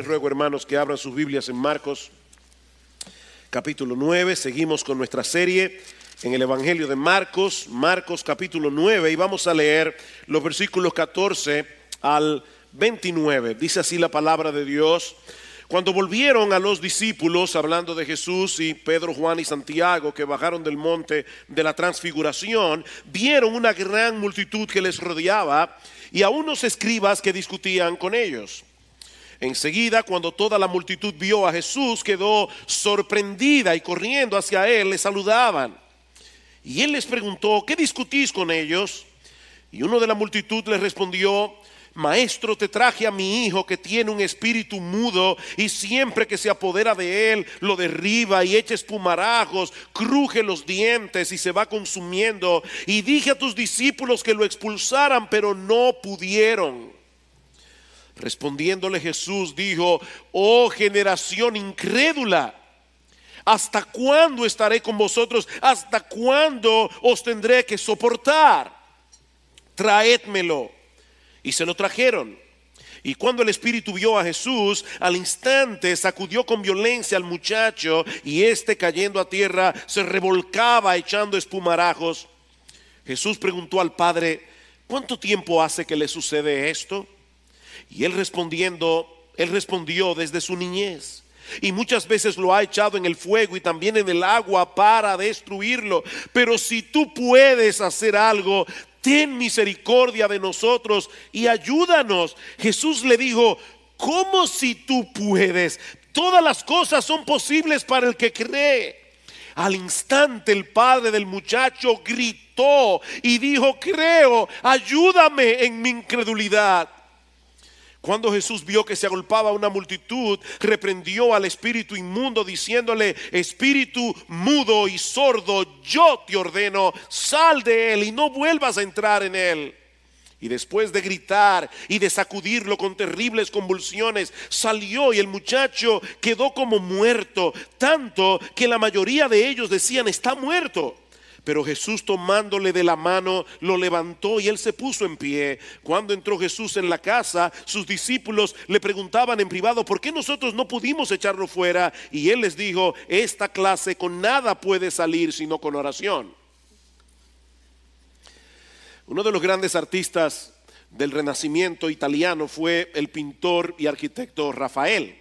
les ruego, hermanos, que abran sus Biblias en Marcos capítulo 9. Seguimos con nuestra serie en el Evangelio de Marcos, Marcos capítulo 9, y vamos a leer los versículos 14 al 29. Dice así la palabra de Dios: Cuando volvieron a los discípulos, hablando de Jesús y Pedro, Juan y Santiago, que bajaron del monte de la transfiguración, vieron una gran multitud que les rodeaba y a unos escribas que discutían con ellos. Enseguida, cuando toda la multitud vio a Jesús, quedó sorprendida y corriendo hacia él le saludaban. Y él les preguntó: ¿qué discutís con ellos? Y uno de la multitud les respondió: Maestro, te traje a mi hijo que tiene un espíritu mudo y siempre que se apodera de él lo derriba y echa espumarajos, cruje los dientes y se va consumiendo. Y dije a tus discípulos que lo expulsaran, pero no pudieron. Respondiéndole Jesús dijo: Oh generación incrédula, ¿hasta cuándo estaré con vosotros? ¿Hasta cuándo os tendré que soportar? Traédmelo. Y se lo trajeron. Y cuando el espíritu vio a Jesús, al instante sacudió con violencia al muchacho, y éste, cayendo a tierra, se revolcaba echando espumarajos. Jesús preguntó al padre: ¿cuánto tiempo hace que le sucede esto? Y él respondió: desde su niñez. Y muchas veces lo ha echado en el fuego y también en el agua para destruirlo. Pero si tú puedes hacer algo, ten misericordia de nosotros y ayúdanos. Jesús le dijo: ¿cómo si tú puedes? Todas las cosas son posibles para el que cree. Al instante el padre del muchacho gritó y dijo: creo, ayúdame en mi incredulidad. Cuando Jesús vio que se agolpaba una multitud, reprendió al espíritu inmundo diciéndole: espíritu mudo y sordo, yo te ordeno, sal de él y no vuelvas a entrar en él. Y después de gritar y de sacudirlo con terribles convulsiones, salió y el muchacho quedó como muerto, tanto que la mayoría de ellos decían: está muerto. Pero Jesús, tomándole de la mano, lo levantó y él se puso en pie. Cuando entró Jesús en la casa, sus discípulos le preguntaban en privado: ¿por qué nosotros no pudimos echarlo fuera? Y él les dijo: esta clase con nada puede salir sino con oración. Uno de los grandes artistas del Renacimiento italiano fue el pintor y arquitecto Rafael.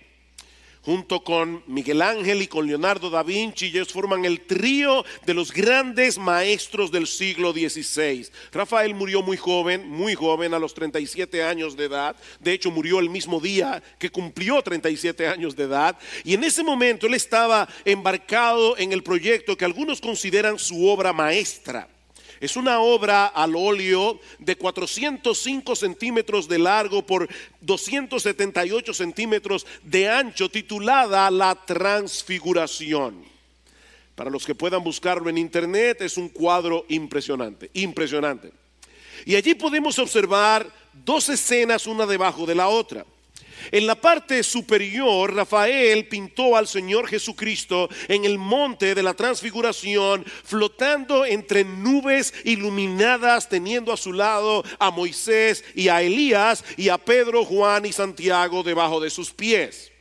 Junto con Miguel Ángel y con Leonardo da Vinci, ellos forman el trío de los grandes maestros del siglo XVI. Rafael murió muy joven, a los 37 años de edad. De hecho, murió el mismo día que cumplió 37 años de edad. Y en ese momento él estaba embarcado en el proyecto que algunos consideran su obra maestra. Es una obra al óleo de 405 centímetros de largo por 278 centímetros de ancho, titulada La Transfiguración. Para los que puedan buscarlo en internet, es un cuadro impresionante. Y allí podemos observar dos escenas, una debajo de la otra. En la parte superior, Rafael pintó al Señor Jesucristo en el monte de la transfiguración, flotando entre nubes iluminadas, teniendo a su lado a Moisés y a Elías, y a Pedro, Juan y Santiago debajo de sus pies.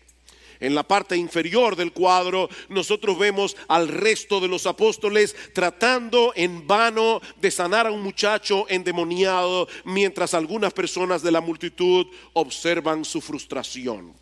En la parte inferior del cuadro nosotros vemos al resto de los apóstoles tratando en vano de sanar a un muchacho endemoniado, mientras algunas personas de la multitud observan su frustración.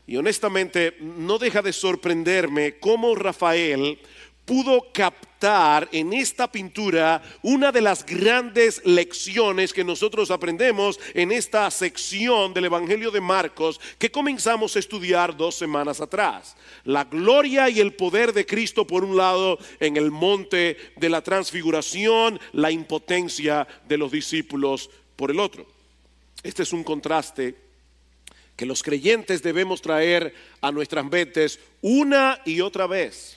Y honestamente no deja de sorprenderme cómo Rafael pudo captar en esta pintura una de las grandes lecciones que nosotros aprendemos en esta sección del Evangelio de Marcos que comenzamos a estudiar 2 semanas atrás. La gloria y el poder de Cristo por un lado en el monte de la transfiguración, la impotencia de los discípulos por el otro. Este es un contraste que los creyentes debemos traer a nuestras mentes una y otra vez.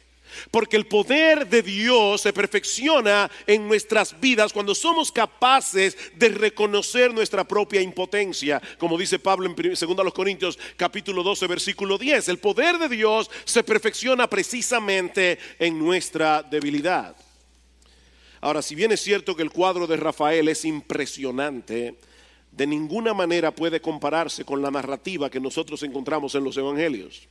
Porque el poder de Dios se perfecciona en nuestras vidas cuando somos capaces de reconocer nuestra propia impotencia. Como dice Pablo en 2 Corintios capítulo 12 versículo 10. El poder de Dios se perfecciona precisamente en nuestra debilidad. Ahora, si bien es cierto que el cuadro de Rafael es impresionante, de ninguna manera puede compararse con la narrativa que nosotros encontramos en los evangelios.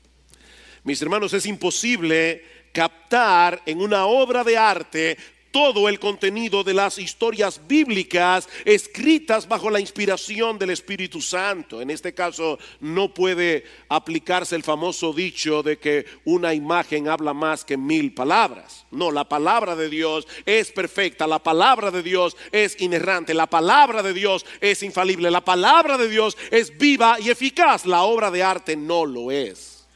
Mis hermanos, es imposible captar en una obra de arte todo el contenido de las historias bíblicas escritas bajo la inspiración del Espíritu Santo. En este caso no puede aplicarse el famoso dicho de que una imagen habla más que 1000 palabras. No, la palabra de Dios es perfecta, la palabra de Dios es inerrante, la palabra de Dios es infalible, la palabra de Dios es viva y eficaz. La obra de arte no lo es.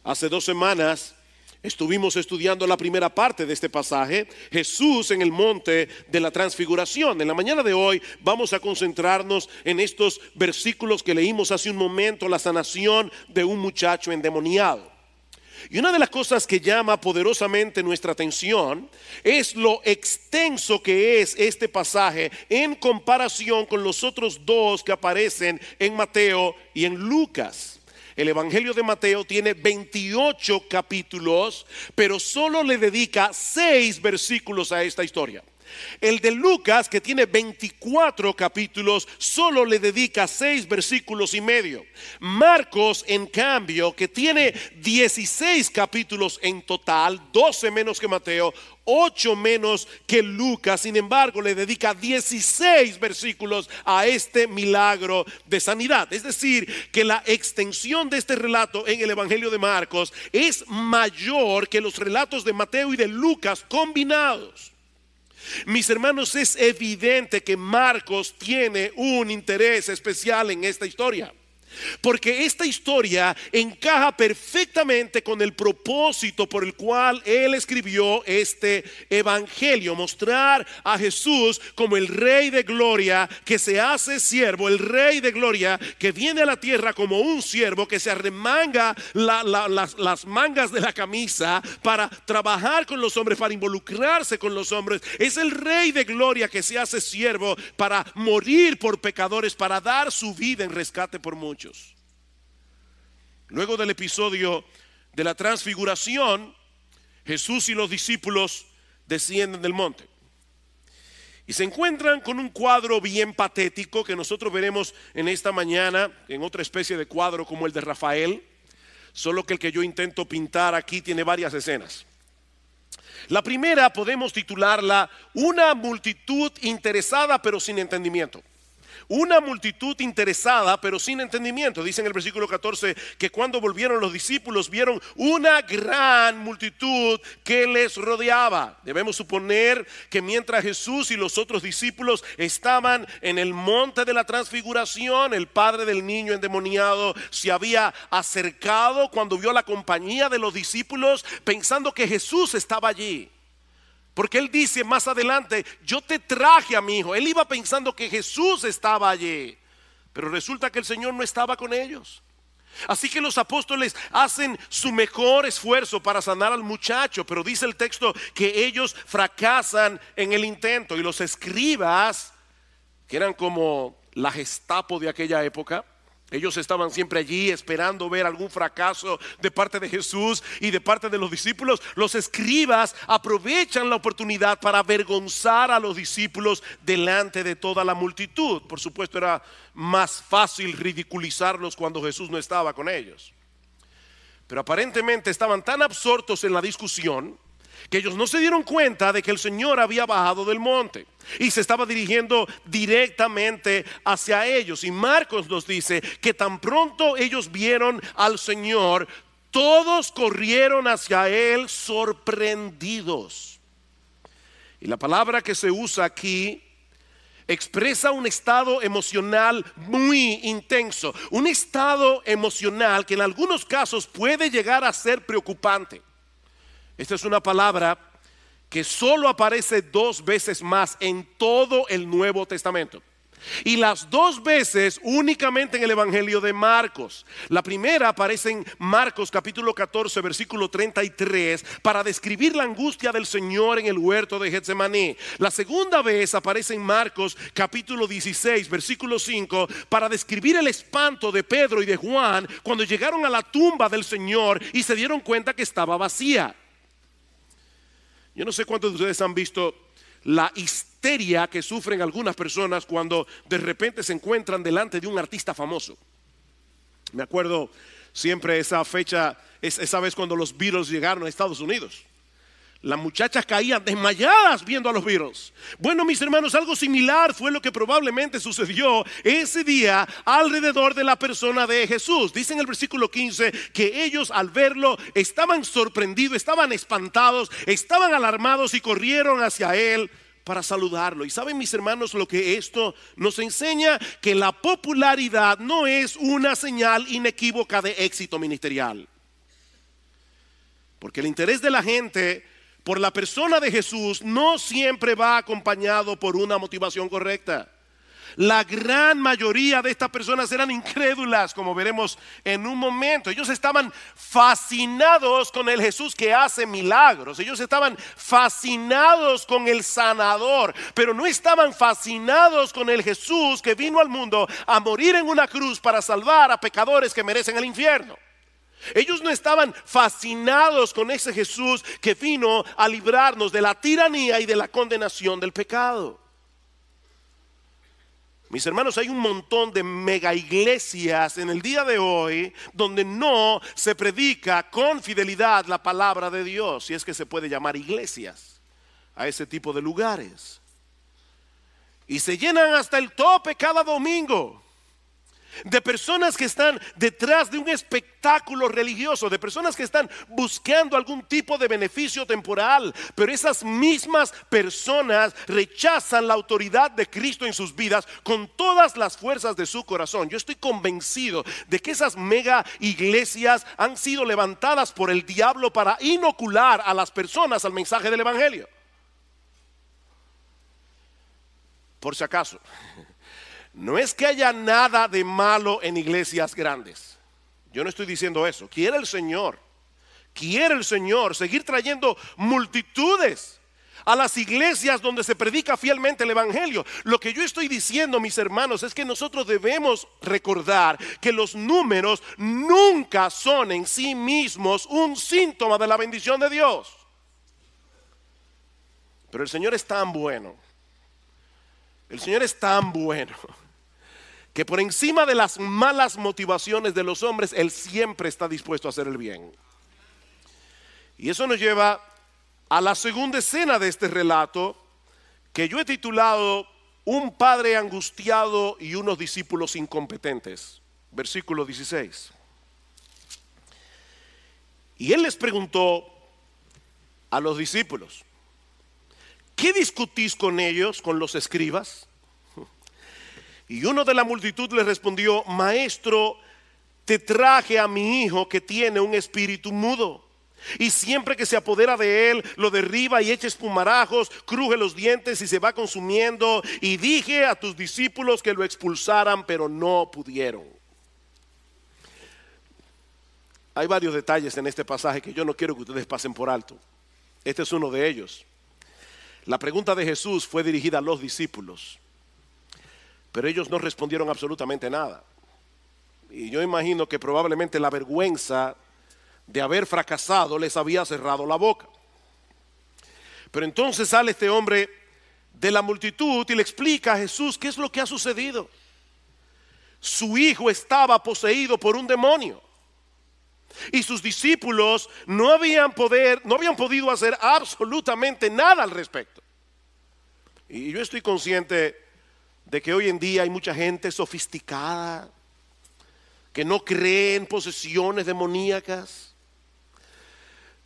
Hace 2 semanas estuvimos estudiando la primera parte de este pasaje, Jesús en el monte de la transfiguración. En la mañana de hoy vamos a concentrarnos en estos versículos que leímos hace un momento, la sanación de un muchacho endemoniado. Y una de las cosas que llama poderosamente nuestra atención es lo extenso que es este pasaje en comparación con los otros 2 que aparecen en Mateo y en Lucas. El Evangelio de Mateo tiene 28 capítulos, pero solo le dedica 6 versículos a esta historia. El de Lucas, que tiene 24 capítulos, solo le dedica 6 versículos y medio. Marcos, en cambio, que tiene 16 capítulos en total, 12 menos que Mateo, 8 menos que Lucas, sin embargo le dedica 16 versículos a este milagro de sanidad. Es decir, que la extensión de este relato en el Evangelio de Marcos es mayor que los relatos de Mateo y de Lucas combinados. Mis hermanos, es evidente que Marcos tiene un interés especial en esta historia, porque esta historia encaja perfectamente con el propósito por el cual él escribió este evangelio: mostrar a Jesús como el Rey de Gloria que se hace siervo, el Rey de Gloria que viene a la tierra como un siervo, que se arremanga las mangas de la camisa para trabajar con los hombres, para involucrarse con los hombres. Es el Rey de Gloria que se hace siervo para morir por pecadores, para dar su vida en rescate por muchos. Luego del episodio de la transfiguración, Jesús y los discípulos descienden del monte y se encuentran con un cuadro bien patético que nosotros veremos en esta mañana, en otra especie de cuadro como el de Rafael, solo que el que yo intento pintar aquí tiene varias escenas. La primera podemos titularla una multitud interesada pero sin entendimiento. Una multitud interesada pero sin entendimiento. Dice en el versículo 14 que cuando volvieron los discípulos vieron una gran multitud que les rodeaba. Debemos suponer que mientras Jesús y los otros discípulos estaban en el monte de la transfiguración, el padre del niño endemoniado se había acercado cuando vio la compañía de los discípulos, pensando que Jesús estaba allí. Porque él dice más adelante: yo te traje a mi hijo. Él iba pensando que Jesús estaba allí, pero resulta que el Señor no estaba con ellos. Así que los apóstoles hacen su mejor esfuerzo para sanar al muchacho, pero dice el texto que ellos fracasan en el intento. Y los escribas, que eran como la Gestapo de aquella época, ellos estaban siempre allí esperando ver algún fracaso de parte de Jesús y de parte de los discípulos. Los escribas aprovechan la oportunidad para avergonzar a los discípulos delante de toda la multitud. Por supuesto, era más fácil ridiculizarlos cuando Jesús no estaba con ellos. Pero aparentemente estaban tan absortos en la discusión que ellos no se dieron cuenta de que el Señor había bajado del monte y se estaba dirigiendo directamente hacia ellos. Y Marcos nos dice que tan pronto ellos vieron al Señor, todos corrieron hacia Él sorprendidos. Y la palabra que se usa aquí expresa un estado emocional muy intenso, un estado emocional que en algunos casos puede llegar a ser preocupante. Esta es una palabra que solo aparece 2 veces más en todo el Nuevo Testamento. Y las 2 veces únicamente en el Evangelio de Marcos. La primera aparece en Marcos capítulo 14 versículo 33 para describir la angustia del Señor en el huerto de Getsemaní. La segunda vez aparece en Marcos capítulo 16 versículo 5 para describir el espanto de Pedro y de Juan cuando llegaron a la tumba del Señor y se dieron cuenta que estaba vacía. Yo no sé cuántos de ustedes han visto la historia histeria que sufren algunas personas cuando de repente se encuentran delante de un artista famoso. Me acuerdo siempre esa fecha, esa vez cuando los Beatles llegaron a Estados Unidos. Las muchachas caían desmayadas viendo a los Beatles. Bueno, mis hermanos, algo similar fue lo que probablemente sucedió ese día alrededor de la persona de Jesús. Dice en el versículo 15 que ellos al verlo estaban sorprendidos, estaban espantados, estaban alarmados y corrieron hacia él para saludarlo. Y saben, mis hermanos, lo que esto nos enseña: que la popularidad no es una señal inequívoca de éxito ministerial. Porque el interés de la gente por la persona de Jesús no siempre va acompañado por una motivación correcta. La gran mayoría de estas personas eran incrédulas, como veremos en un momento. Ellos estaban fascinados con el Jesús que hace milagros. Ellos estaban fascinados con el sanador, pero no estaban fascinados con el Jesús que vino al mundo a morir en una cruz para salvar a pecadores que merecen el infierno. Ellos no estaban fascinados con ese Jesús que vino a librarnos de la tiranía y de la condenación del pecado. Mis hermanos, hay un montón de mega iglesias en el día de hoy donde no se predica con fidelidad la palabra de Dios, si es que se puede llamar iglesias a ese tipo de lugares. Y se llenan hasta el tope cada domingo de personas que están detrás de un espectáculo religioso, de personas que están buscando algún tipo de beneficio temporal. Pero esas mismas personas rechazan la autoridad de Cristo en sus vidas con todas las fuerzas de su corazón. Yo estoy convencido de que esas mega iglesias han sido levantadas por el diablo para inocular a las personas al mensaje del evangelio. Por si acaso, no es que haya nada de malo en iglesias grandes. Yo no estoy diciendo eso. Quiere el Señor seguir trayendo multitudes a las iglesias donde se predica fielmente el evangelio. Lo que yo estoy diciendo, mis hermanos, es que nosotros debemos recordar que los números nunca son en sí mismos un síntoma de la bendición de Dios. Pero el Señor es tan bueno. El Señor es tan bueno que por encima de las malas motivaciones de los hombres, Él siempre está dispuesto a hacer el bien. Y eso nos lleva a la segunda escena de este relato, que yo he titulado Un padre angustiado y unos discípulos incompetentes. Versículo 16. Y Él les preguntó a los discípulos: ¿qué discutís con ellos, con los escribas? Y uno de la multitud le respondió: Maestro, te traje a mi hijo que tiene un espíritu mudo, y siempre que se apodera de él, lo derriba y echa espumarajos, cruje los dientes y se va consumiendo. Y dije a tus discípulos que lo expulsaran, pero no pudieron. Hay varios detalles en este pasaje que yo no quiero que ustedes pasen por alto. Este es uno de ellos. La pregunta de Jesús fue dirigida a los discípulos, pero ellos no respondieron absolutamente nada. Y yo imagino que probablemente la vergüenza de haber fracasado les había cerrado la boca. Pero entonces sale este hombre de la multitud y le explica a Jesús qué es lo que ha sucedido. Su hijo estaba poseído por un demonio, y sus discípulos no habían podido hacer absolutamente nada al respecto. Y yo estoy consciente de que hoy en día hay mucha gente sofisticada que no cree en posesiones demoníacas.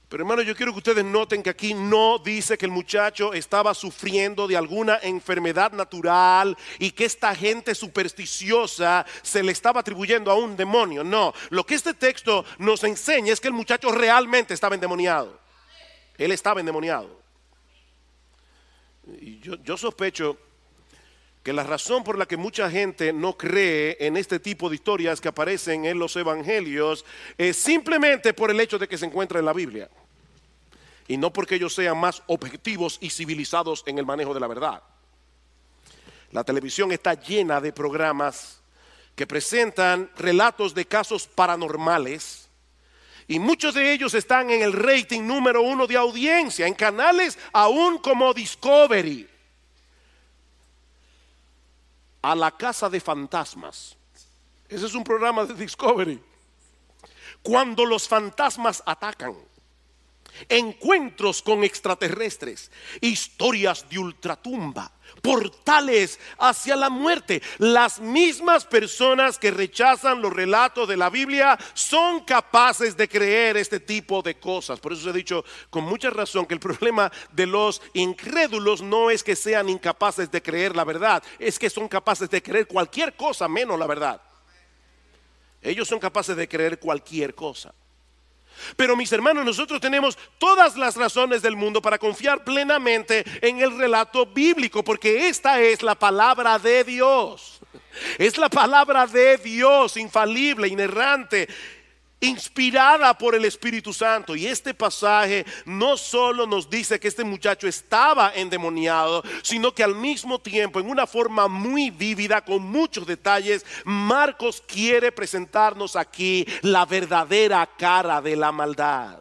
Pero hermano, yo quiero que ustedes noten que aquí no dice que el muchacho estaba sufriendo de alguna enfermedad natural y que esta gente supersticiosa se le estaba atribuyendo a un demonio. No, lo que este texto nos enseña es que el muchacho realmente estaba endemoniado. Él estaba endemoniado. Y yo sospecho que la razón por la que mucha gente no cree en este tipo de historias que aparecen en los evangelios es simplemente por el hecho de que se encuentra en la Biblia, y no porque ellos sean más objetivos y civilizados en el manejo de la verdad. La televisión está llena de programas que presentan relatos de casos paranormales, y muchos de ellos están en el rating número 1 de audiencia, en canales aún como Discovery. a la casa de fantasmas. Ese es un programa de Discovery. Cuando los fantasmas atacan, encuentros con extraterrestres, historias de ultratumba, portales hacia la muerte. Las mismas personas que rechazan los relatos de la Biblia son capaces de creer este tipo de cosas. Por eso se ha dicho con mucha razón que el problema de los incrédulos no es que sean incapaces de creer la verdad, es que son capaces de creer cualquier cosa menos la verdad. Ellos son capaces de creer cualquier cosa. Pero mis hermanos, nosotros tenemos todas las razones del mundo para confiar plenamente en el relato bíblico, porque esta es la palabra de Dios. Es la palabra de Dios, infalible, inerrante, inspirada por el Espíritu Santo. Y este pasaje no solo nos dice que este muchacho estaba endemoniado, sino que al mismo tiempo, en una forma muy vívida, con muchos detalles, Marcos quiere presentarnos aquí la verdadera cara de la maldad.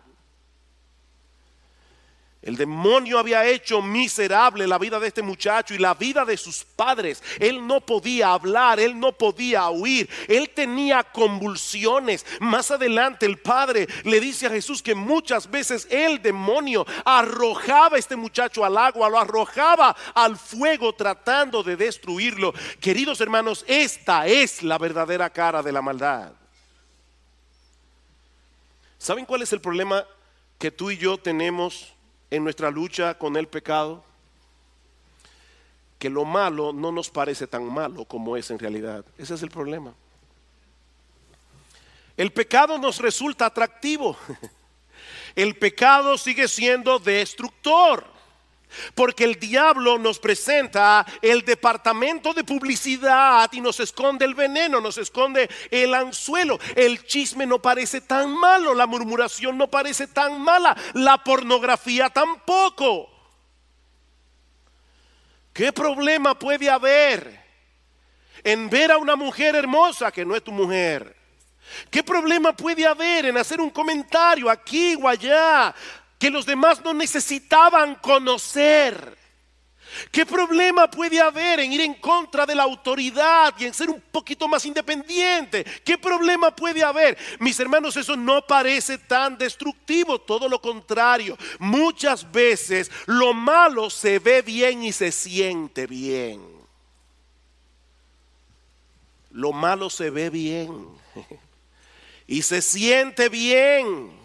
El demonio había hecho miserable la vida de este muchacho y la vida de sus padres. Él no podía hablar, él no podía huir, él tenía convulsiones. Más adelante el padre le dice a Jesús que muchas veces el demonio arrojaba a este muchacho al agua, lo arrojaba al fuego tratando de destruirlo. Queridos hermanos, esta es la verdadera cara de la maldad. ¿Saben cuál es el problema que tú y yo tenemos en nuestra lucha con el pecado? Que lo malo no nos parece tan malo como es en realidad. Ese es el problema. El pecado nos resulta atractivo. El pecado sigue siendo destructor, porque el diablo nos presenta el departamento de publicidad y nos esconde el veneno, nos esconde el anzuelo. El chisme no parece tan malo, la murmuración no parece tan mala, la pornografía tampoco. ¿Qué problema puede haber en ver a una mujer hermosa que no es tu mujer? ¿Qué problema puede haber en hacer un comentario aquí o allá que los demás no necesitaban conocer? ¿Qué problema puede haber en ir en contra de la autoridad y en ser un poquito más independiente? ¿Qué problema puede haber? Mis hermanos, eso no parece tan destructivo, todo lo contrario. Muchas veces lo malo se ve bien y se siente bien. Lo malo se ve bien y se siente bien.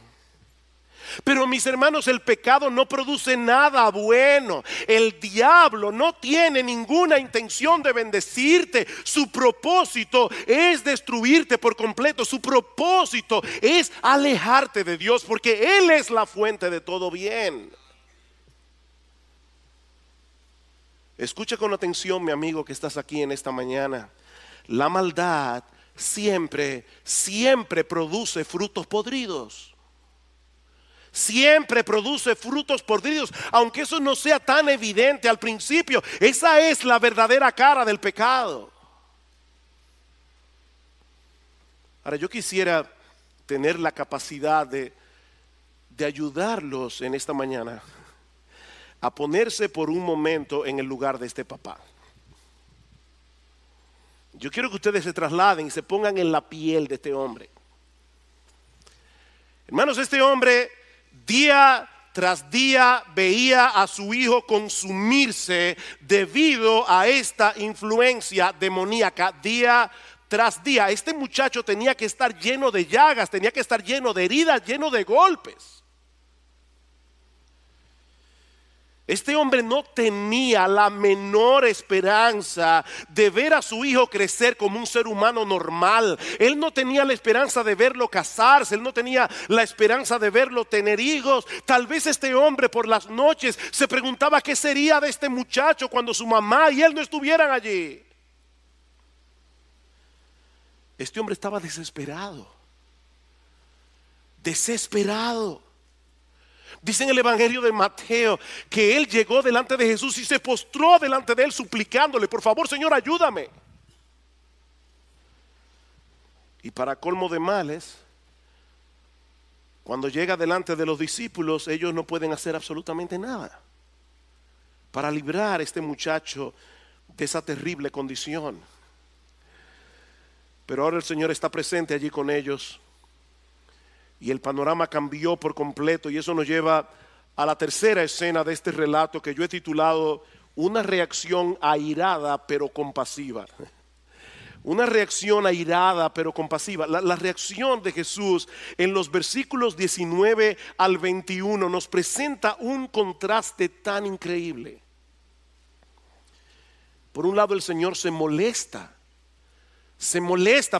Pero mis hermanos, el pecado no produce nada bueno. El diablo no tiene ninguna intención de bendecirte. Su propósito es destruirte por completo. Su propósito es alejarte de Dios, porque Él es la fuente de todo bien. Escucha con atención, mi amigo que estás aquí en esta mañana. La maldad siempre produce frutos podridos. Siempre produce frutos podridos, aunque eso no sea tan evidente al principio. Esa es la verdadera cara del pecado. Ahora, yo quisiera tener la capacidad de ayudarlos en esta mañana a ponerse por un momento en el lugar de este papá. Yo quiero que ustedes se trasladen y se pongan en la piel de este hombre. Hermanos, este hombre día tras día veía a su hijo consumirse debido a esta influencia demoníaca. Día tras día, este muchacho tenía que estar lleno de llagas, tenía que estar lleno de heridas, lleno de golpes. Este hombre no tenía la menor esperanza de ver a su hijo crecer como un ser humano normal. Él no tenía la esperanza de verlo casarse, él no tenía la esperanza de verlo tener hijos. Tal vez este hombre por las noches se preguntaba qué sería de este muchacho cuando su mamá y él no estuvieran allí. Este hombre estaba desesperado. Desesperado. Dice en el Evangelio de Mateo que él llegó delante de Jesús y se postró delante de él suplicándole: por favor, Señor, ayúdame. Y para colmo de males, cuando llega delante de los discípulos, ellos no pueden hacer absolutamente nada para librar a este muchacho de esa terrible condición. Pero ahora el Señor está presente allí con ellos y el panorama cambió por completo, y eso nos lleva a la tercera escena de este relato que yo he titulado una reacción airada pero compasiva. Una reacción airada pero compasiva. La reacción de Jesús en los versículos 19 al 21 nos presenta un contraste tan increíble. Por un lado, el Señor se molesta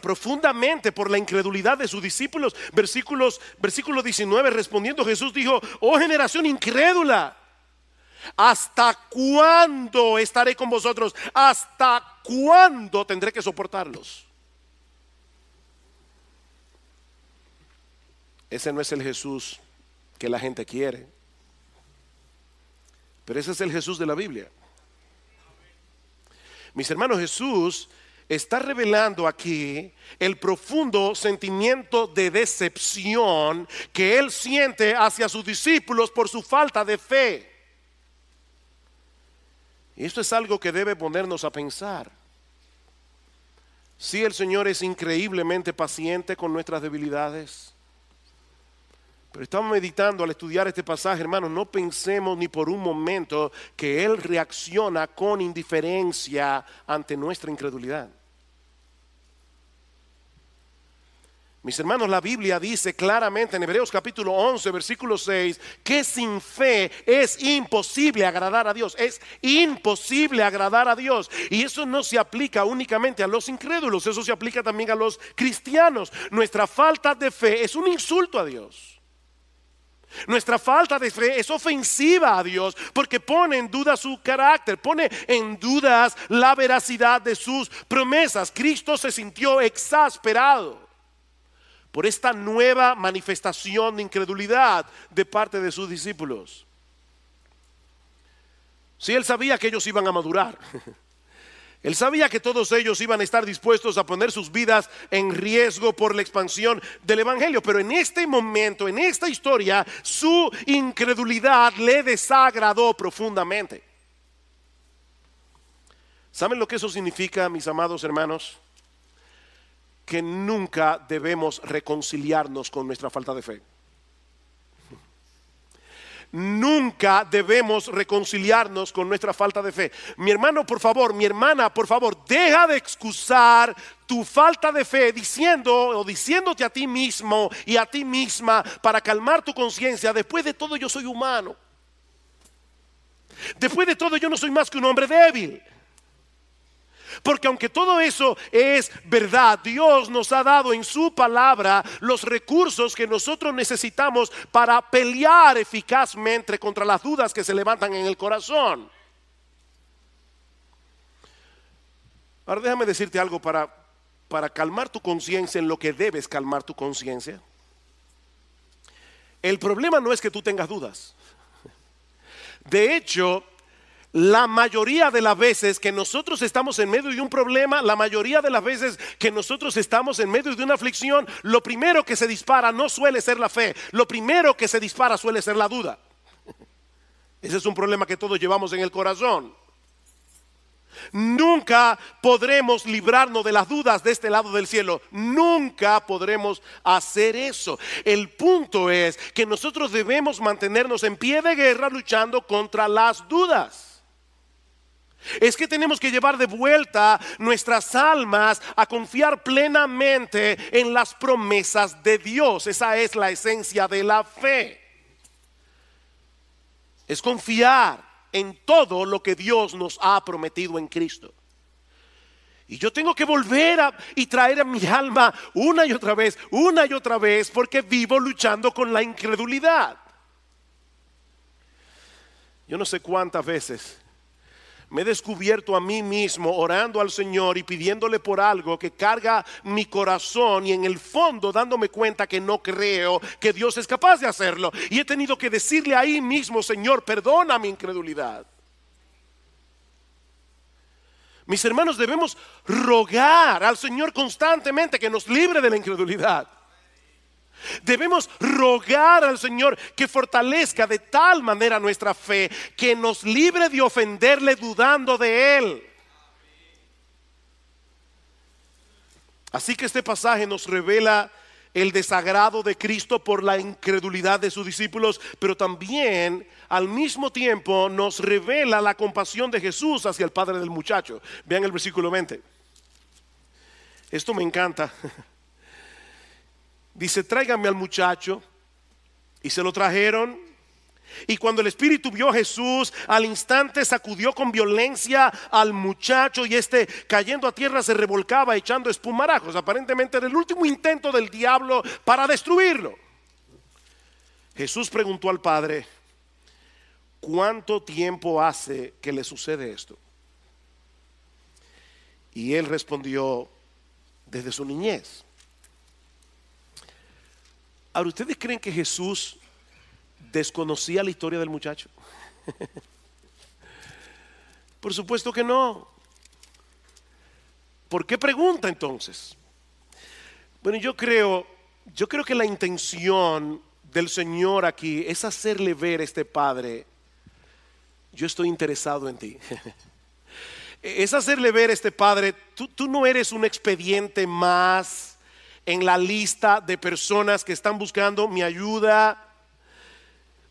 profundamente por la incredulidad de sus discípulos. Versículo 19, respondiendo Jesús dijo: oh generación incrédula, ¿hasta cuándo estaré con vosotros? ¿Hasta cuándo tendré que soportarlos? Ese no es el Jesús que la gente quiere, pero ese es el Jesús de la Biblia. Mis hermanos, Jesús está revelando aquí el profundo sentimiento de decepción que Él siente hacia sus discípulos por su falta de fe. Y esto es algo que debe ponernos a pensar. Sí, el Señor es increíblemente paciente con nuestras debilidades. Pero estamos meditando al estudiar este pasaje, hermanos, no pensemos ni por un momento que Él reacciona con indiferencia ante nuestra incredulidad. Mis hermanos, la Biblia dice claramente en Hebreos capítulo 11, versículo 6, que sin fe es imposible agradar a Dios. Es imposible agradar a Dios. Y eso no se aplica únicamente a los incrédulos, eso se aplica también a los cristianos. Nuestra falta de fe es un insulto a Dios. Nuestra falta de fe es ofensiva a Dios porque pone en duda su carácter, pone en dudas la veracidad de sus promesas. Cristo se sintió exasperado por esta nueva manifestación de incredulidad de parte de sus discípulos. Sí, Él sabía que ellos iban a madurar. Él sabía que todos ellos iban a estar dispuestos a poner sus vidas en riesgo por la expansión del Evangelio. Pero en este momento, en esta historia, su incredulidad le desagradó profundamente. ¿Saben lo que eso significa, mis amados hermanos? Que nunca debemos reconciliarnos con nuestra falta de fe. Nunca debemos reconciliarnos con nuestra falta de fe. Mi hermano, por favor, mi hermana, por favor, deja de excusar tu falta de fe diciéndote a ti mismo y a ti misma para calmar tu conciencia: después de todo yo soy humano. Después de todo yo no soy más que un hombre débil. Porque aunque todo eso es verdad, Dios nos ha dado en su palabra los recursos que nosotros necesitamos para pelear eficazmente contra las dudas que se levantan en el corazón. Ahora déjame decirte algo para calmar tu conciencia en lo que debes calmar tu conciencia. El problema no es que tú tengas dudas. De hecho, la mayoría de las veces que nosotros estamos en medio de un problema, la mayoría de las veces que nosotros estamos en medio de una aflicción, lo primero que se dispara no suele ser la fe. Lo primero que se dispara suele ser la duda. Ese es un problema que todos llevamos en el corazón. Nunca podremos librarnos de las dudas de este lado del cielo. Nunca podremos hacer eso. El punto es que nosotros debemos mantenernos en pie de guerra luchando contra las dudas. Es que tenemos que llevar de vuelta nuestras almas a confiar plenamente en las promesas de Dios. Esa es la esencia de la fe. Es confiar en todo lo que Dios nos ha prometido en Cristo. Y yo tengo que volver y traer a mi alma una y otra vez, porque vivo luchando con la incredulidad. Yo no sé cuántas veces me he descubierto a mí mismo orando al Señor y pidiéndole por algo que carga mi corazón, y en el fondo dándome cuenta que no creo que Dios es capaz de hacerlo. Y he tenido que decirle ahí mismo: Señor, perdona mi incredulidad. Mis hermanos, debemos rogar al Señor constantemente que nos libre de la incredulidad. Debemos rogar al Señor que fortalezca de tal manera nuestra fe que nos libre de ofenderle dudando de Él. Así que este pasaje nos revela el desagrado de Cristo por la incredulidad de sus discípulos, pero también al mismo tiempo nos revela la compasión de Jesús hacia el padre del muchacho. Vean el versículo 20. Esto me encanta. Dice: tráiganme al muchacho. Y se lo trajeron. Y cuando el espíritu vio a Jesús, al instante sacudió con violencia al muchacho, y este, cayendo a tierra, se revolcaba echando espumarajos. Aparentemente era el último intento del diablo para destruirlo. Jesús preguntó al padre: ¿cuánto tiempo hace que le sucede esto? Y él respondió: desde su niñez. Ahora, ¿ustedes creen que Jesús desconocía la historia del muchacho? Por supuesto que no. ¿Por qué pregunta entonces? Bueno, yo creo que la intención del Señor aquí es hacerle ver a este padre: yo estoy interesado en ti. Es hacerle ver a este padre: tú no eres un expediente más en la lista de personas que están buscando mi ayuda.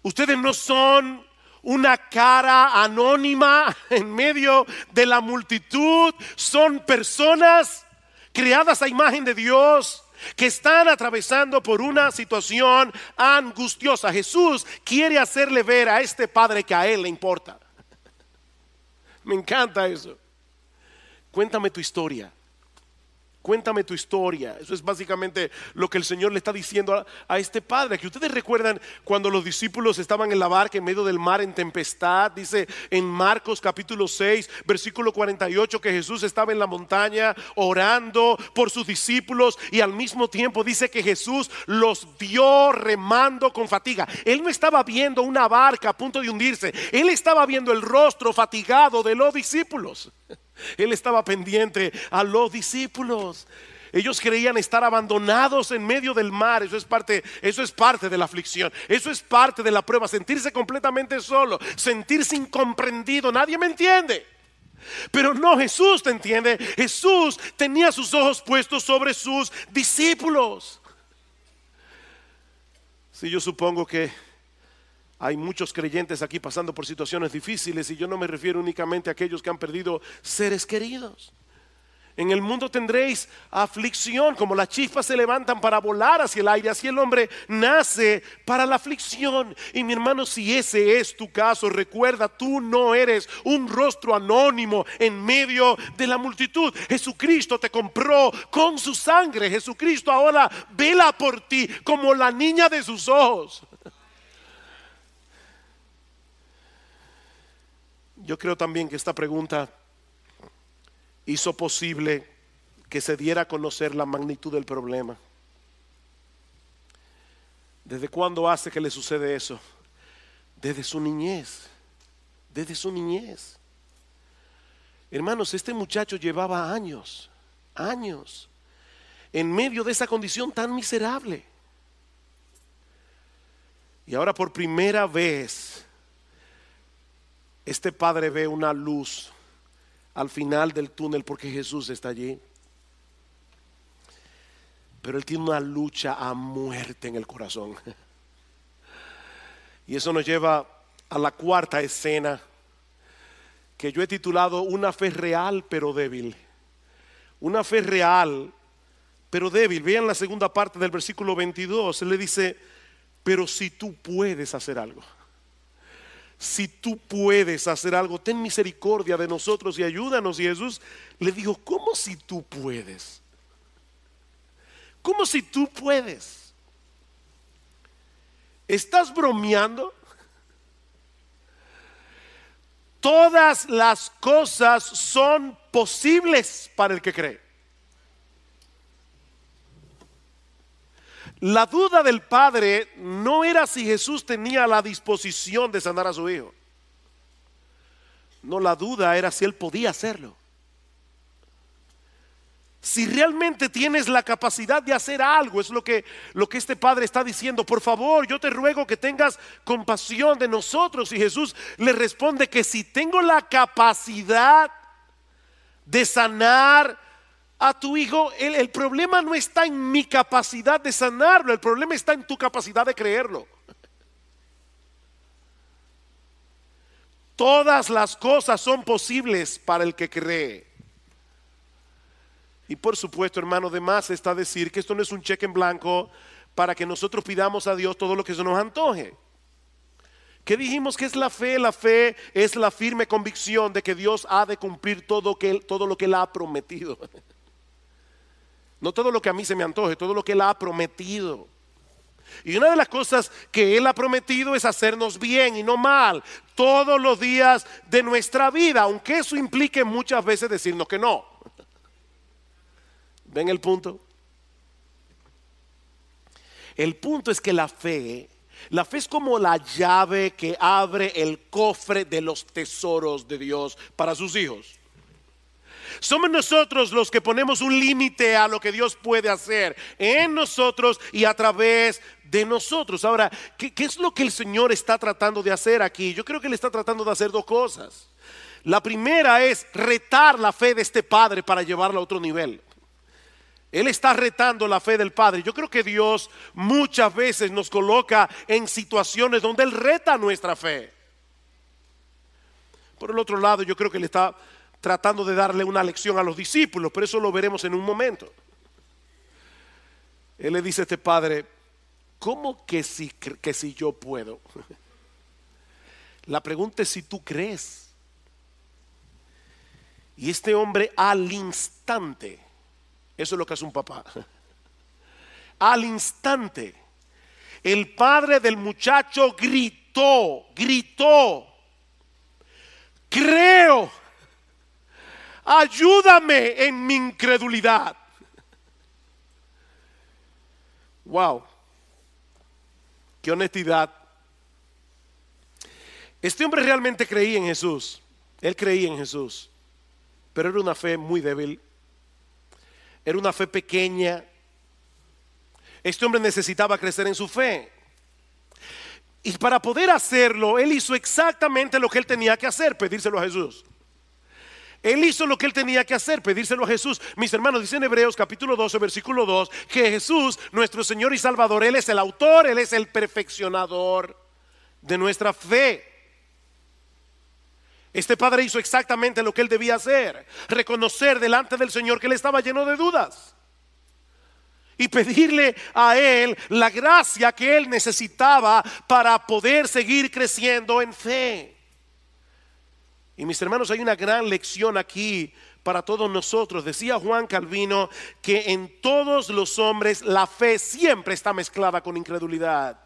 Ustedes no son una cara anónima en medio de la multitud. Son personas creadas a imagen de Dios, que están atravesando por una situación angustiosa. Jesús quiere hacerle ver a este padre que a él le importa. Me encanta eso. Cuéntame tu historia. Cuéntame tu historia. Eso es básicamente lo que el Señor le está diciendo a este padre. Que ustedes recuerdan cuando los discípulos estaban en la barca en medio del mar en tempestad. Dice en Marcos capítulo 6 versículo 48 que Jesús estaba en la montaña orando por sus discípulos, y al mismo tiempo dice que Jesús los vio remando con fatiga. Él no estaba viendo una barca a punto de hundirse. Él estaba viendo el rostro fatigado de los discípulos. Él estaba pendiente a los discípulos. Ellos creían estar abandonados en medio del mar. Eso es parte de la aflicción. Eso es parte de la prueba. Sentirse completamente solo, sentirse incomprendido. Nadie me entiende. Pero no, Jesús te entiende. Jesús tenía sus ojos puestos sobre sus discípulos. Sí, yo supongo que hay muchos creyentes aquí pasando por situaciones difíciles, y yo no me refiero únicamente a aquellos que han perdido seres queridos. En el mundo tendréis aflicción, como las chispas se levantan para volar hacia el aire, así el hombre nace para la aflicción. Y mi hermano, si ese es tu caso, recuerda, tú no eres un rostro anónimo en medio de la multitud. Jesucristo te compró con su sangre. Jesucristo ahora vela por ti como la niña de sus ojos. Yo creo también que esta pregunta hizo posible que se diera a conocer la magnitud del problema. ¿Desde cuándo hace que le sucede eso? Desde su niñez. Desde su niñez. Hermanos, este muchacho llevaba años en medio de esa condición tan miserable. Y ahora por primera vez este padre ve una luz al final del túnel, porque Jesús está allí. Pero él tiene una lucha a muerte en el corazón. Y eso nos lleva a la cuarta escena, que yo he titulado Una fe real pero débil. Una fe real pero débil. Vean la segunda parte del versículo 22. Él le dice: pero si tú puedes hacer algo, si tú puedes hacer algo, ten misericordia de nosotros y ayúdanos. Y Jesús le dijo: ¿cómo si tú puedes? ¿Cómo si tú puedes? ¿Estás bromeando? Todas las cosas son posibles para el que cree. La duda del padre no era si Jesús tenía la disposición de sanar a su hijo. No, la duda era si él podía hacerlo. Si realmente tienes la capacidad de hacer algo, es lo que este padre está diciendo. Por favor, yo te ruego que tengas compasión de nosotros. Y Jesús le responde que si tengo la capacidad de sanar a tu hijo, el problema no está en mi capacidad de sanarlo, el problema está en tu capacidad de creerlo. Todas las cosas son posibles para el que cree. Y por supuesto, hermano, de más está decir que esto no es un cheque en blanco para que nosotros pidamos a Dios todo lo que se nos antoje. ¿Qué dijimos que es la fe? La fe es la firme convicción de que Dios ha de cumplir todo lo que Él ha prometido. No todo lo que a mí se me antoje, todo lo que Él ha prometido. Y una de las cosas que Él ha prometido es hacernos bien y no mal todos los días de nuestra vida, aunque eso implique muchas veces decirnos que no. ¿Ven el punto? El punto es que la fe es como la llave que abre el cofre de los tesoros de Dios para sus hijos. Somos nosotros los que ponemos un límite a lo que Dios puede hacer en nosotros y a través de nosotros. Ahora, ¿qué es lo que el Señor está tratando de hacer aquí? Yo creo que Él está tratando de hacer dos cosas. La primera es retar la fe de este padre para llevarla a otro nivel. Él está retando la fe del padre. Yo creo que Dios muchas veces nos coloca en situaciones donde Él reta nuestra fe. Por el otro lado, yo creo que Él está tratando de darle una lección a los discípulos, pero eso lo veremos en un momento. Él le dice a este padre: ¿cómo que si yo puedo? La pregunta es si tú crees. Y este hombre al instante, eso es lo que hace un papá, al instante, el padre del muchacho gritó: creo, ayúdame en mi incredulidad. Wow, qué honestidad. Este hombre realmente creía en Jesús. Él creía en Jesús, pero era una fe muy débil. Era una fe pequeña. Este hombre necesitaba crecer en su fe. Y para poder hacerlo, él hizo exactamente lo que él tenía que hacer: pedírselo a Jesús. Él hizo lo que él tenía que hacer: pedírselo a Jesús. Mis hermanos, dice en Hebreos capítulo 12, versículo 2, que Jesús, nuestro Señor y Salvador, Él es el autor, Él es el perfeccionador de nuestra fe. Este padre hizo exactamente lo que él debía hacer: reconocer delante del Señor que él estaba lleno de dudas y pedirle a Él la gracia que él necesitaba para poder seguir creciendo en fe. Y mis hermanos, hay una gran lección aquí para todos nosotros. Decía Juan Calvino que en todos los hombres la fe siempre está mezclada con incredulidad.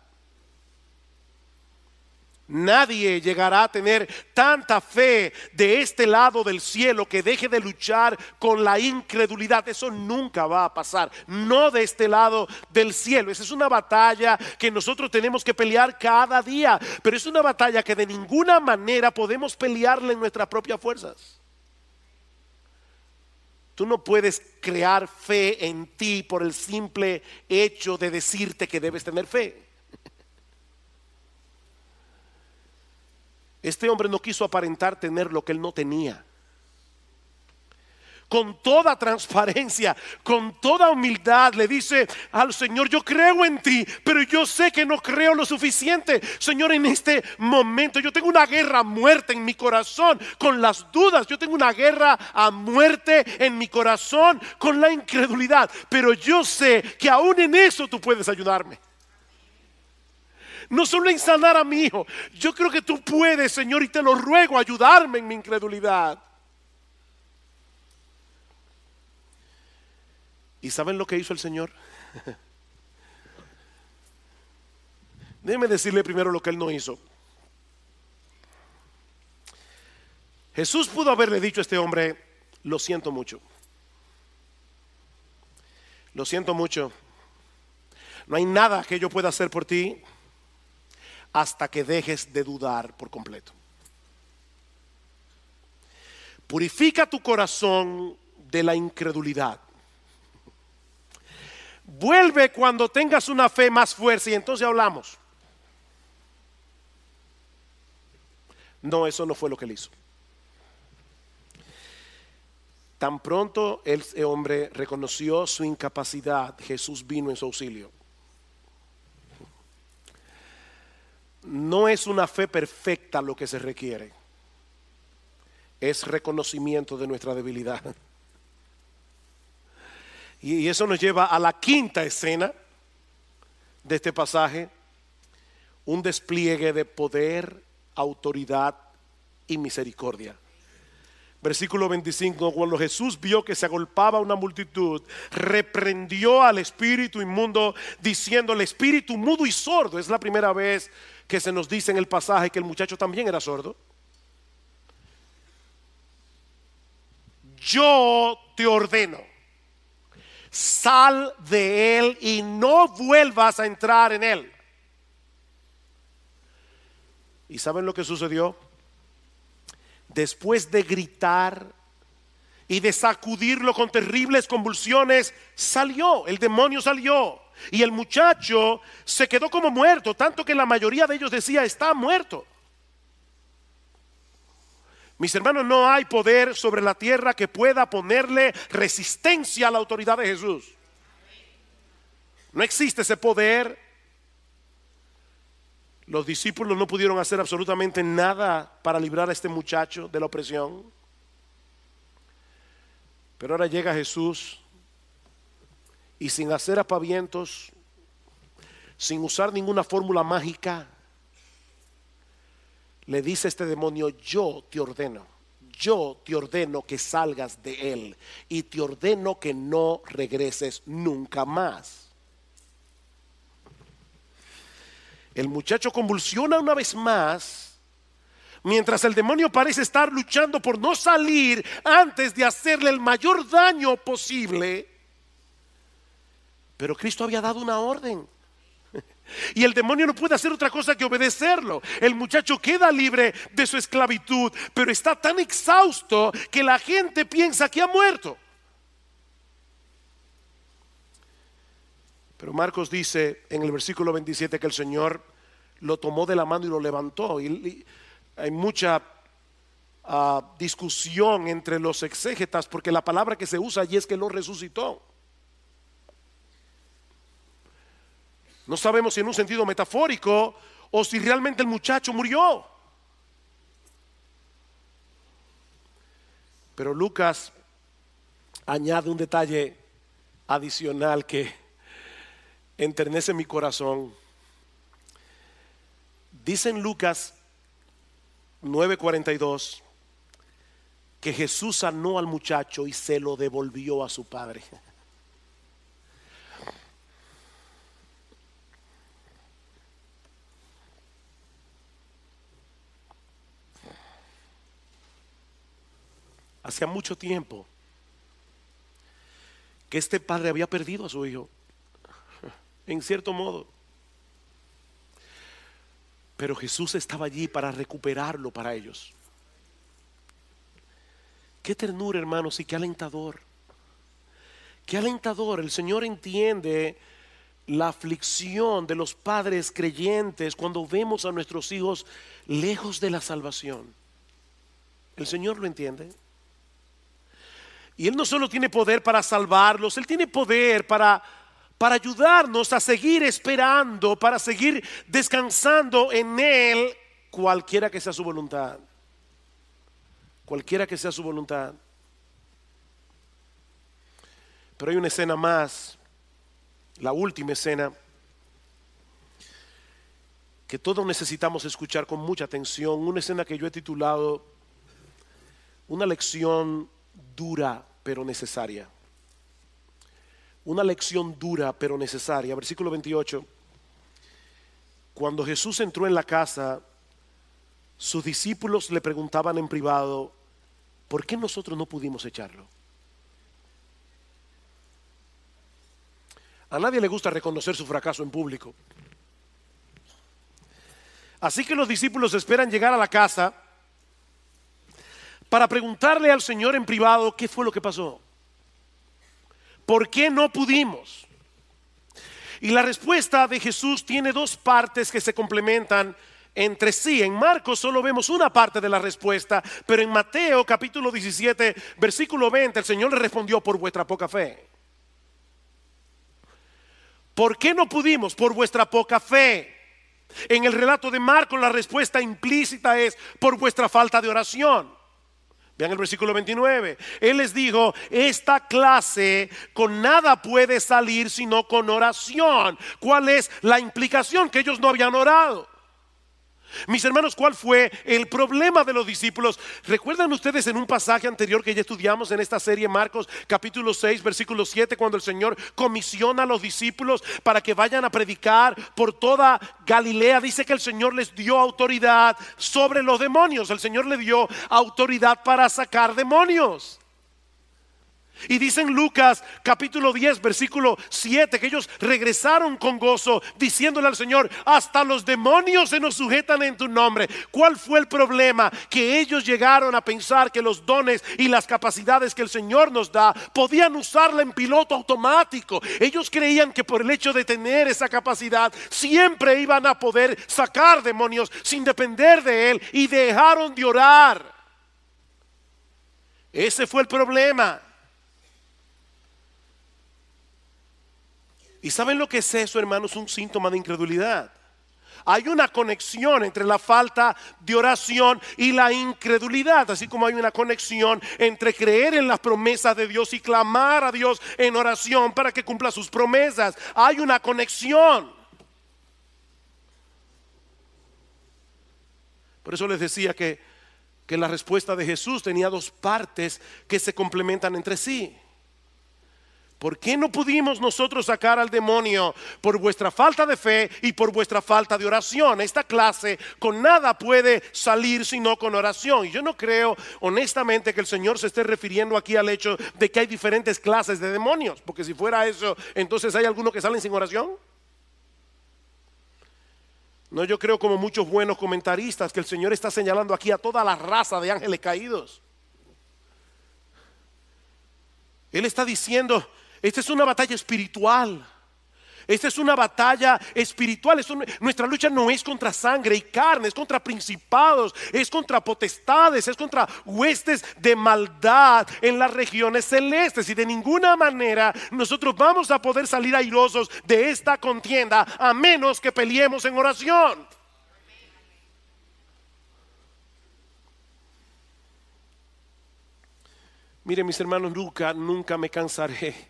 Nadie llegará a tener tanta fe de este lado del cielo que deje de luchar con la incredulidad. Eso nunca va a pasar, no de este lado del cielo. Esa es una batalla que nosotros tenemos que pelear cada día, pero es una batalla que de ninguna manera podemos pelearla en nuestras propias fuerzas. Tú no puedes crear fe en ti por el simple hecho de decirte que debes tener fe. Este hombre no quiso aparentar tener lo que él no tenía. Con toda transparencia, con toda humildad, le dice al Señor: yo creo en ti, pero yo sé que no creo lo suficiente. Señor, en este momento yo tengo una guerra a muerte en mi corazón con las dudas. Yo tengo una guerra a muerte en mi corazón con la incredulidad, pero yo sé que aún en eso tú puedes ayudarme. No solo en sanar a mi hijo, yo creo que tú puedes, Señor, y te lo ruego, ayudarme en mi incredulidad. ¿Y saben lo que hizo el Señor? Déjeme decirle primero lo que él no hizo. Jesús pudo haberle dicho a este hombre: lo siento mucho. Lo siento mucho. No hay nada que yo pueda hacer por ti hasta que dejes de dudar por completo. Purifica tu corazón de la incredulidad. Vuelve cuando tengas una fe más fuerte y entonces hablamos. No, eso no fue lo que él hizo. Tan pronto ese hombre reconoció su incapacidad, Jesús vino en su auxilio. No es una fe perfecta lo que se requiere, es reconocimiento de nuestra debilidad. Y eso nos lleva a la quinta escena de este pasaje, un despliegue de poder, autoridad y misericordia. Versículo 25, cuando Jesús vio que se agolpaba una multitud, reprendió al espíritu inmundo, diciendo: el espíritu mudo y sordo. Es la primera vez que se nos dice en el pasaje que el muchacho también era sordo. Yo te ordeno, sal de él y no vuelvas a entrar en él. ¿Y saben lo que sucedió? Después de gritar y de sacudirlo con terribles convulsiones, salió, el demonio salió. Y el muchacho se quedó como muerto, tanto que la mayoría de ellos decía: está muerto. Mis hermanos, no hay poder sobre la tierra que pueda ponerle resistencia a la autoridad de Jesús. No existe ese poder. Los discípulos no pudieron hacer absolutamente nada para librar a este muchacho de la opresión. Pero ahora llega Jesús y, sin hacer aspavientos, sin usar ninguna fórmula mágica, le dice a este demonio: yo te ordeno que salgas de él y te ordeno que no regreses nunca más. El muchacho convulsiona una vez más, mientras el demonio parece estar luchando por no salir antes de hacerle el mayor daño posible. Pero Cristo había dado una orden y el demonio no puede hacer otra cosa que obedecerlo. El muchacho queda libre de su esclavitud, pero está tan exhausto que la gente piensa que ha muerto. Pero Marcos dice en el versículo 27 que el Señor lo tomó de la mano y lo levantó. Y hay mucha discusión entre los exégetas, porque la palabra que se usa allí es que lo resucitó. No sabemos si en un sentido metafórico o si realmente el muchacho murió. Pero Lucas añade un detalle adicional que enternece mi corazón. Dice en Lucas 9:42 que Jesús sanó al muchacho y se lo devolvió a su padre. Hacía mucho tiempo que este padre había perdido a su hijo, en cierto modo. Pero Jesús estaba allí para recuperarlo para ellos. Qué ternura, hermanos, y qué alentador. Qué alentador. El Señor entiende la aflicción de los padres creyentes cuando vemos a nuestros hijos lejos de la salvación. El Señor lo entiende. Y Él no solo tiene poder para salvarlos, Él tiene poder para ayudarnos a seguir esperando, para seguir descansando en Él, cualquiera que sea su voluntad. Cualquiera que sea su voluntad. Pero hay una escena más, la última escena, que todos necesitamos escuchar con mucha atención. Una escena que yo he titulado una lección dura pero necesaria. Una lección dura pero necesaria. Versículo 28. Cuando Jesús entró en la casa, sus discípulos le preguntaban en privado: ¿por qué nosotros no pudimos echarlo? A nadie le gusta reconocer su fracaso en público. Así que los discípulos esperan llegar a la casa para preguntarle al Señor en privado qué fue lo que pasó. ¿Por qué no pudimos? Y la respuesta de Jesús tiene dos partes que se complementan entre sí. En Marcos solo vemos una parte de la respuesta, pero en Mateo capítulo 17, versículo 20, el Señor le respondió: por vuestra poca fe. ¿Por qué no pudimos? Por vuestra poca fe. En el relato de Marcos la respuesta implícita es: por vuestra falta de oración. Vean el versículo 29. Él les dijo: esta clase con nada puede salir sino con oración. ¿Cuál es la implicación? Que ellos no habían orado. Mis hermanos, ¿cuál fue el problema de los discípulos? ¿Recuerdan ustedes en un pasaje anterior que ya estudiamos en esta serie, Marcos capítulo 6 versículo 7, cuando el Señor comisiona a los discípulos para que vayan a predicar por toda Galilea? Dice que el Señor les dio autoridad sobre los demonios. El Señor le dio autoridad para sacar demonios. Y dice en Lucas capítulo 10 versículo 7 que ellos regresaron con gozo diciéndole al Señor: hasta los demonios se nos sujetan en tu nombre. ¿Cuál fue el problema? Que ellos llegaron a pensar que los dones y las capacidades que el Señor nos da podían usarla en piloto automático. Ellos creían que por el hecho de tener esa capacidad siempre iban a poder sacar demonios sin depender de Él, y dejaron de orar. Ese fue el problema. ¿Y saben lo que es eso, hermanos? Un síntoma de incredulidad. Hay una conexión entre la falta de oración y la incredulidad, así como hay una conexión entre creer en las promesas de Dios y clamar a Dios en oración para que cumpla sus promesas. Hay una conexión. Por eso les decía que la respuesta de Jesús tenía dos partes que se complementan entre sí. ¿Por qué no pudimos nosotros sacar al demonio? Por vuestra falta de fe y por vuestra falta de oración. Esta clase con nada puede salir sino con oración. Y yo no creo honestamente que el Señor se esté refiriendo aquí al hecho de que hay diferentes clases de demonios, porque si fuera eso, entonces ¿hay algunos que salen sin oración? No, yo creo, como muchos buenos comentaristas, que el Señor está señalando aquí a toda la raza de ángeles caídos. Él está diciendo: esta es una batalla espiritual. Esta es una batalla espiritual. Nuestra lucha no es contra sangre y carne, es contra principados, es contra potestades, es contra huestes de maldad en las regiones celestes. Y de ninguna manera nosotros vamos a poder salir airosos de esta contienda a menos que peleemos en oración. Miren, mis hermanos, nunca me cansaré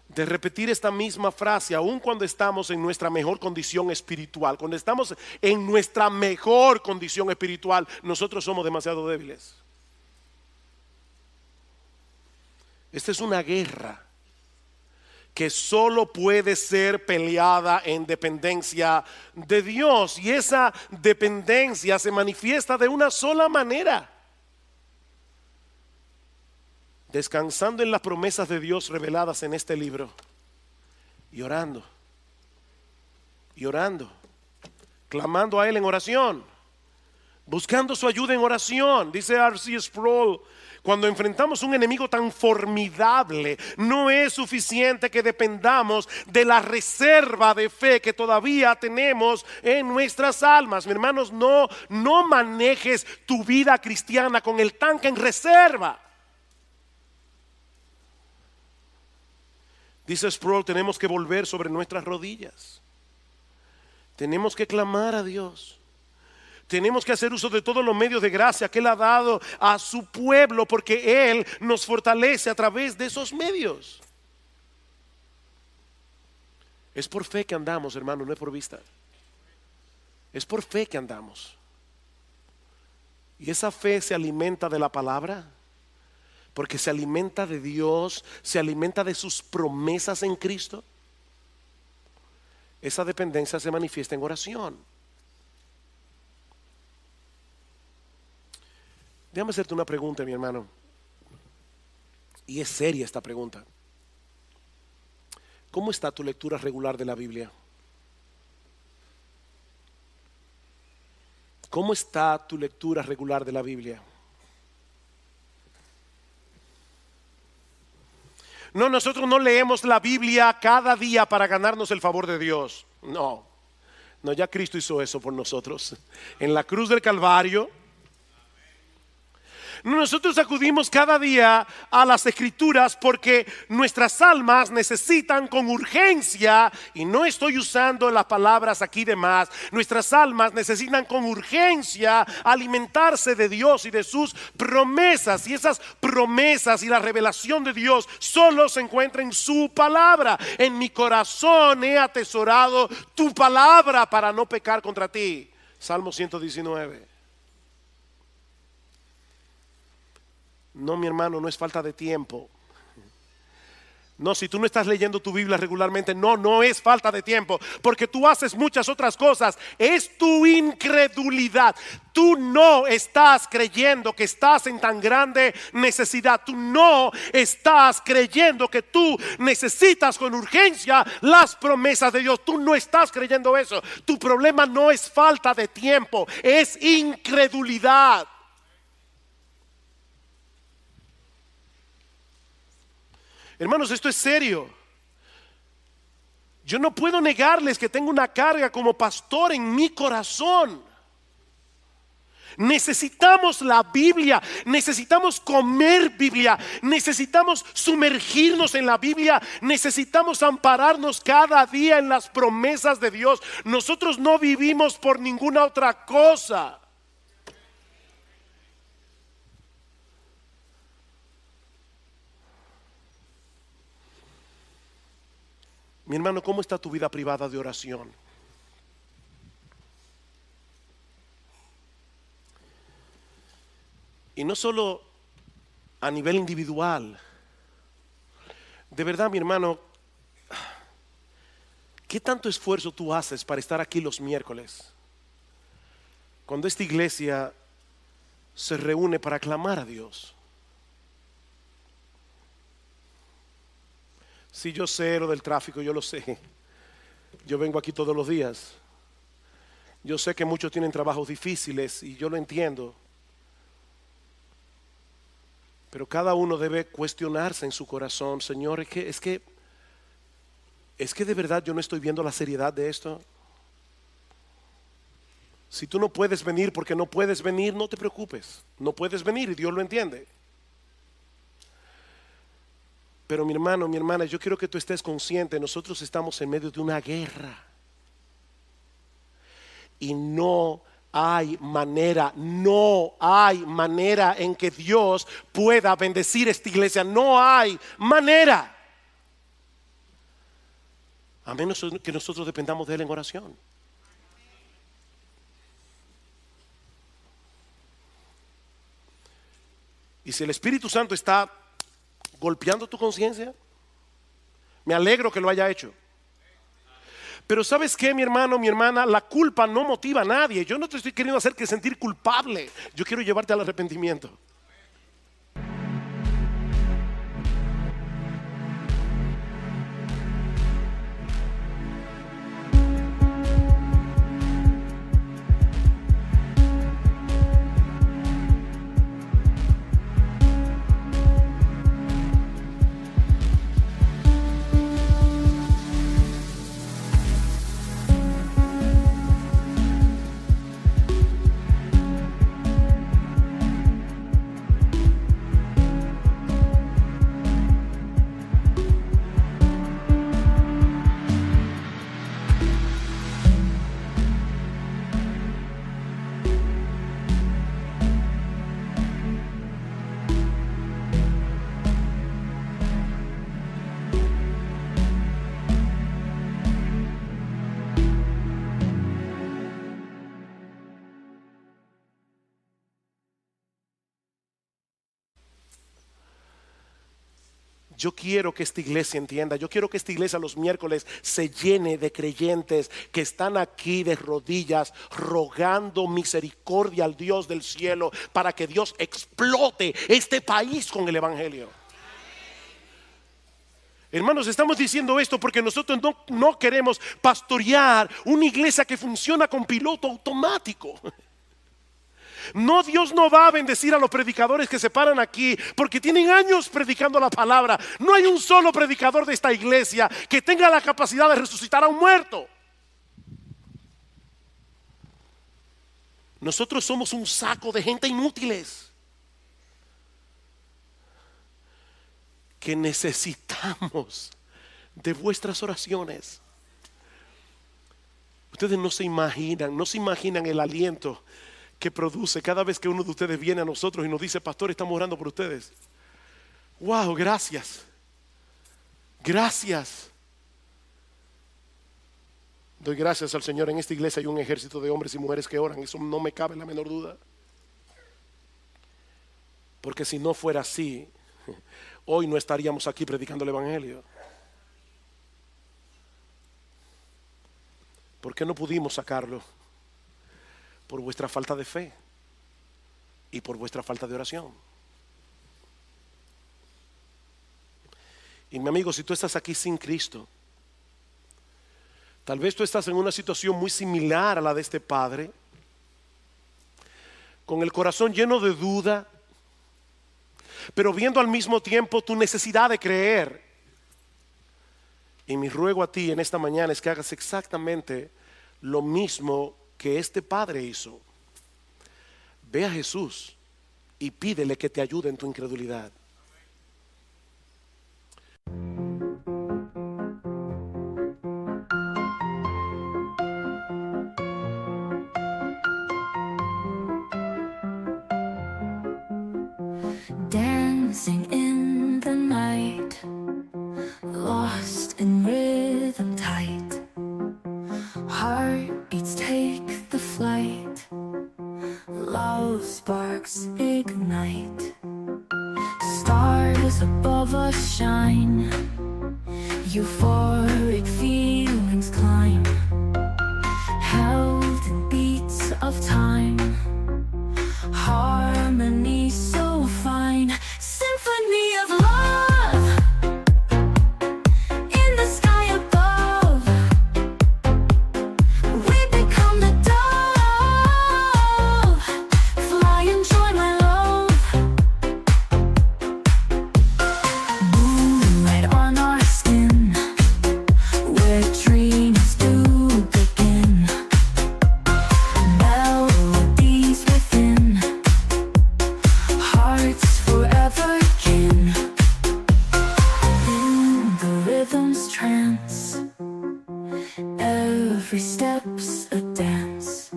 de repetir esta misma frase, aun cuando estamos en nuestra mejor condición espiritual. Cuando estamos en nuestra mejor condición espiritual, nosotros somos demasiado débiles. Esta es una guerra que solo puede ser peleada en dependencia de Dios, y esa dependencia se manifiesta de una sola manera: descansando en las promesas de Dios reveladas en este libro y orando, clamando a Él en oración, buscando su ayuda en oración. Dice R.C. Sproul: cuando enfrentamos un enemigo tan formidable, no es suficiente que dependamos de la reserva de fe que todavía tenemos en nuestras almas. Mi hermanos, no manejes tu vida cristiana con el tanque en reserva. Dice Sproul: tenemos que volver sobre nuestras rodillas. Tenemos que clamar a Dios. Tenemos que hacer uso de todos los medios de gracia que Él ha dado a su pueblo, porque Él nos fortalece a través de esos medios. Es por fe que andamos, hermano, no es por vista. Es por fe que andamos. Y esa fe se alimenta de la palabra, porque se alimenta de Dios, se alimenta de sus promesas en Cristo. Esa dependencia se manifiesta en oración. Déjame hacerte una pregunta, mi hermano, y es seria esta pregunta. ¿Cómo está tu lectura regular de la Biblia? ¿Cómo está tu lectura regular de la Biblia? No, nosotros no leemos la Biblia cada día para ganarnos el favor de Dios. No. No, ya Cristo hizo eso por nosotros. En la cruz del Calvario. Nosotros acudimos cada día a las Escrituras porque nuestras almas necesitan con urgencia, y no estoy usando las palabras aquí de más, nuestras almas necesitan con urgencia alimentarse de Dios y de sus promesas. Y esas promesas y la revelación de Dios solo se encuentra en su palabra. En mi corazón he atesorado tu palabra para no pecar contra ti. Salmo 119. No, mi hermano, no es falta de tiempo. No, si tú no estás leyendo tu Biblia regularmente, no es falta de tiempo, porque tú haces muchas otras cosas. Es tu incredulidad. Tú no estás creyendo que estás en tan grande necesidad. Tú no estás creyendo que tú necesitas con urgencia las promesas de Dios. Tú no estás creyendo eso. Tu problema no es falta de tiempo, es incredulidad. Hermanos, esto es serio. Yo no puedo negarles que tengo una carga como pastor en mi corazón. Necesitamos la Biblia, necesitamos comer Biblia, necesitamos sumergirnos en la Biblia, necesitamos ampararnos cada día en las promesas de Dios. Nosotros no vivimos por ninguna otra cosa. Mi hermano, ¿cómo está tu vida privada de oración? Y no solo a nivel individual. De verdad, mi hermano, ¿qué tanto esfuerzo tú haces para estar aquí los miércoles? Cuando esta iglesia se reúne para clamar a Dios. Sí, yo sé lo del tráfico, yo lo sé. Yo vengo aquí todos los días. Yo sé que muchos tienen trabajos difíciles y yo lo entiendo. Pero cada uno debe cuestionarse en su corazón: Señor, es que de verdad yo no estoy viendo la seriedad de esto. Si tú no puedes venir porque no puedes venir, no te preocupes. No puedes venir y Dios lo entiende. Pero mi hermano, mi hermana, yo quiero que tú estés consciente. Nosotros estamos en medio de una guerra. Y no hay manera en que Dios pueda bendecir esta iglesia. No hay manera. A menos que nosotros dependamos de Él en oración. Y si el Espíritu Santo está golpeando tu conciencia, me alegro que lo haya hecho. Pero ¿sabes qué, mi hermano, mi hermana? La culpa no motiva a nadie. Yo no te estoy queriendo hacer que sentir culpable. Yo quiero llevarte al arrepentimiento. Yo quiero que esta iglesia entienda, yo quiero que esta iglesia los miércoles se llene de creyentes que están aquí de rodillas rogando misericordia al Dios del cielo para que Dios explote este país con el evangelio. Hermanos, estamos diciendo esto porque nosotros no queremos pastorear una iglesia que funciona con piloto automático. No, Dios no va a bendecir a los predicadores que se paran aquí porque tienen años predicando la palabra. No hay un solo predicador de esta iglesia que tenga la capacidad de resucitar a un muerto. Nosotros somos un saco de gente inútiles que necesitamos de vuestras oraciones. Ustedes no se imaginan el aliento que produce cada vez que uno de ustedes viene a nosotros y nos dice: pastor, estamos orando por ustedes. Wow, gracias. Gracias. Doy gracias al Señor. En esta iglesia hay un ejército de hombres y mujeres que oran. Eso no me cabe la menor duda. Porque si no fuera así, hoy no estaríamos aquí predicando el evangelio. ¿Por qué no pudimos sacarlo? Por vuestra falta de fe y por vuestra falta de oración. Y mi amigo, si tú estás aquí sin Cristo, tal vez tú estás en una situación muy similar a la de este padre, con el corazón lleno de duda, pero viendo al mismo tiempo tu necesidad de creer. Y mi ruego a ti en esta mañana es que hagas exactamente lo mismo que este padre hizo. Ve a Jesús y pídele que te ayude en tu incredulidad. Dancing in the night, lost in rhythm tight. Heartbeats take the flight, love sparks ignite. Stars above us shine, euphoric feelings climb. Held in beats of time, harmony so fine. Symphony of love in the sky above. We become the dove, fly and join my love. Moonlight on our skin, where dreams do begin. Melodies within, hearts forever kin. In the rhythm's trance, every step's a dance.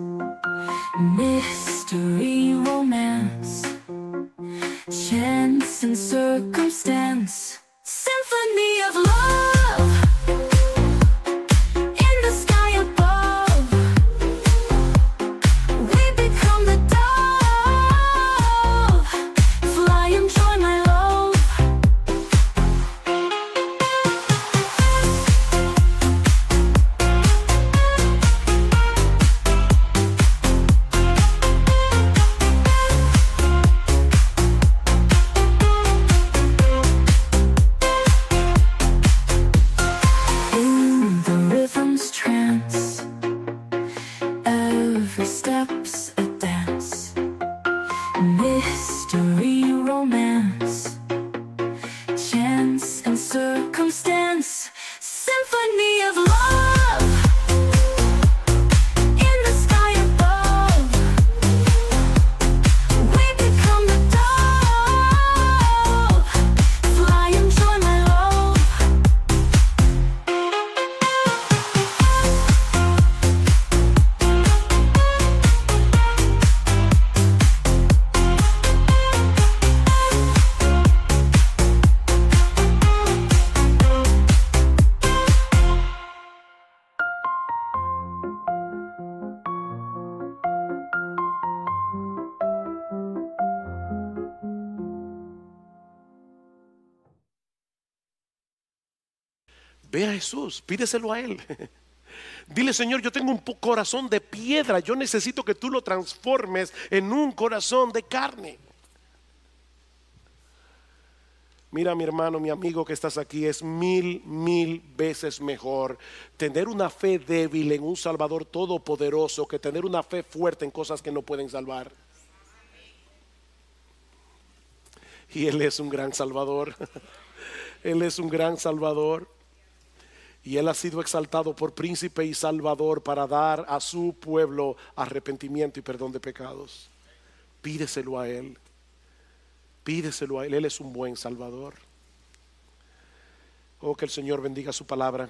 Mystery, romance, chance and circumstance. Symphony of love in the sky above. We become the dove, fly and join my love. In the rhythm's trance, every step's a dance. Mystery, romance, chance and circumstance. Symphony of love in the sky above. We become the dove, fly and join my love. Ve a Jesús, pídeselo a Él. Dile: Señor, yo tengo un corazón de piedra, yo necesito que tú lo transformes en un corazón de carne. Mira, mi hermano, mi amigo que estás aquí, es mil veces mejor tener una fe débil en un Salvador todopoderoso que tener una fe fuerte en cosas que no pueden salvar. Y Él es un gran Salvador. Él es un gran Salvador. Y Él ha sido exaltado por príncipe y salvador para dar a su pueblo arrepentimiento y perdón de pecados. Pídeselo a Él. Pídeselo a Él. Él es un buen salvador. Oh, que el Señor bendiga su palabra.